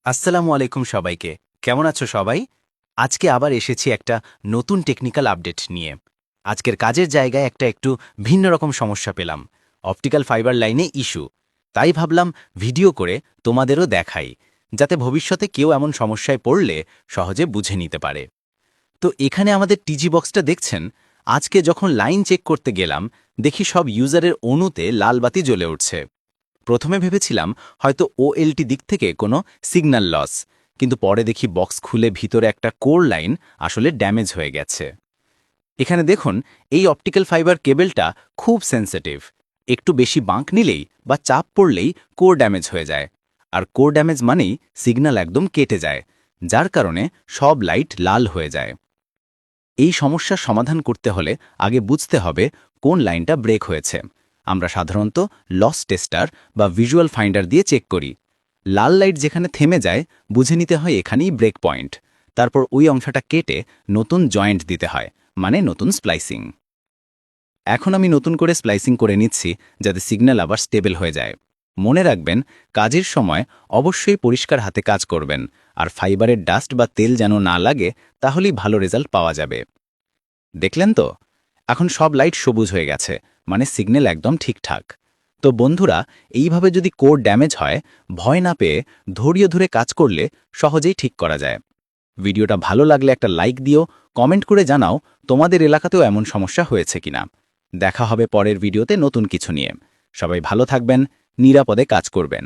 আসসালামু আলাইকুম সবাইকে। কেমন আছো সবাই? আজকে আবার এসেছি একটা নতুন টেকনিক্যাল আপডেট নিয়ে। আজকের কাজের জায়গায় একটু ভিন্ন রকম সমস্যা পেলাম। অপটিক্যাল ফাইবার লাইনে ইস্যু। তাই ভাবলাম ভিডিও করে তোমাদেরও দেখাই, যাতে ভবিষ্যতে কেউ এমন সমস্যায় পড়লে সহজে বুঝে নিতে পারে। তো এখানে আমাদের টিজি বক্সটা দেখছেন। আজকে যখন লাইন চেক করতে গেলাম, দেখি সব ইউজারের অণুতে লাল বাতি জ্বলে উঠছে। প্রথমে ভেবেছিলাম হয়তো ওএলটি দিক থেকে কোনো সিগন্যাল লস, কিন্তু পরে দেখি বক্স খুলে ভিতরে একটা কোর লাইন আসলে ড্যামেজ হয়ে গেছে। এখানে দেখুন, এই অপটিক্যাল ফাইবার কেবলটা খুব সেন্সিটিভ। একটু বেশি বাঁক নিলেই বা চাপ পড়লেই কোর ড্যামেজ হয়ে যায়। আর কোর ড্যামেজ মানেই সিগন্যাল একদম কেটে যায়, যার কারণে সব লাইট লাল হয়ে যায়। এই সমস্যার সমাধান করতে হলে আগে বুঝতে হবে কোন লাইনটা ব্রেক হয়েছে। আমরা সাধারণত লস টেস্টার বা ভিজুয়াল ফাইন্ডার দিয়ে চেক করি। লাল লাইট যেখানে থেমে যায়, বুঝে নিতে হয় এখানেই ব্রেক পয়েন্ট। তারপর ওই অংশটা কেটে নতুন জয়েন্ট দিতে হয়, মানে নতুন স্প্লাইসিং। এখন আমি নতুন করে স্প্লাইসিং করে নিচ্ছি, যাতে সিগন্যাল আবার স্টেবল হয়ে যায়। মনে রাখবেন, কাজের সময় অবশ্যই পরিষ্কার হাতে কাজ করবেন, আর ফাইবারের ডাস্ট বা তেল যেন না লাগে, তাহলেই ভালো রেজাল্ট পাওয়া যাবে। দেখলেন তো, এখন সব লাইট সবুজ হয়ে গেছে, মানে সিগন্যাল একদম ঠিকঠাক। তো বন্ধুরা, এইভাবে যদি কোর ড্যামেজ হয়, ভয় না পেয়ে ধৈর্য ধরে কাজ করলে সহজেই ঠিক করা যায়। ভিডিওটা ভালো লাগলে একটা লাইক দিও, কমেন্ট করে জানাও তোমাদের এলাকাতেও এমন সমস্যা হয়েছে কিনা। দেখা হবে পরের ভিডিওতে নতুন কিছু নিয়ে। সবাই ভালো থাকবেন, নিরাপদে কাজ করবেন।